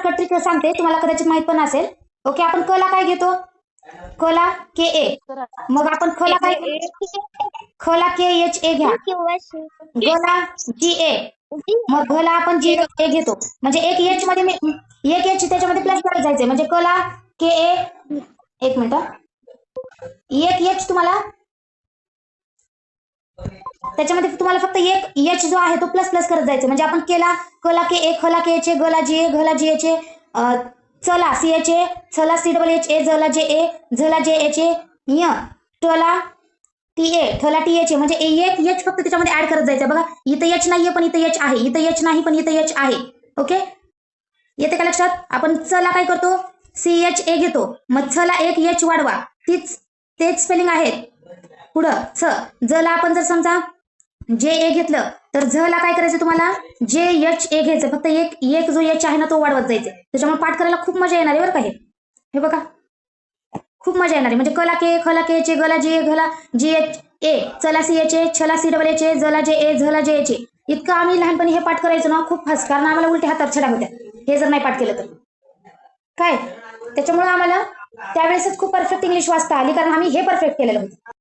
Shortcut trick सांगते, तुम्हाला कदाचित माहित पण असेल. ओके, आपण क ला काय घेतो? क ला के ए. मग आपण ख ला काय? ख ला के एच ए घ्या. ग ला जी ए. मग घ ला आपण जी एच ए घेतो. म्हणजे एक एच मध्ये एक एच त्याच्यामध्ये प्लस करत जायचंय. म्हणजे क ला के ए. एक मिनिट, एक एच तुम्हाला त्याच्यामध्ये तुम्हाला फक्त एक एच जो आहे तो प्लस प्लस करत जायचं. म्हणजे आपण केला क ला के ए, ख ला के एच ए, ग ला जी ए, घ ला जी एच ए, च ला सी एच ए, छ ला सी डबल एच ए, ज ला जे ए, झ ला जे एच ए, य ट ला टी ए, ठ ला टी एच ए. म्हणजे एक एच फक्त त्याच्यामध्ये ऍड करत जायचं. बघा, इथं एच नाहीये पण इथं एच आहे, इथं एच नाही पण इथं एच आहे. ओके, येते का लक्षात? आपण च ला काय करतो? सी एच ए घेतो. मग छ ला एक एच वाढवा, तेच स्पेलिंग आहे पुढं छ. ज ला आपण जर समजा जे ए घेतलं तर झ ला काय करायचं तुम्हाला? जे एच ए घ्यायचं. फक्त एक जो एच आहे ना तो वाढवत जायचं. त्याच्यामुळे पाठ करायला खूप मजा येणार आहे बरं का. हे बघा, खूप मजा येणार आहे. म्हणजे क ला के, ख ला के एच ए, ग ला जी ए, घ ला जी एच ए, च ला सी एच ए, छ ला सी डबल एच ए, ज ला जे ए, झ ला जे एच ए. इतकं आम्ही लहानपणी हे पाठ करायचो ना, खूप फास्ट. कारण आम्हाला उलट्या हातात छड्या होत्या हे जर नाही पाठ केलं तर. काय त्याच्यामुळे आम्हाला त्यावेळेसच खूप परफेक्ट इंग्लिश वाचता आली, कारण आम्ही हे परफेक्ट केलेलं होतं.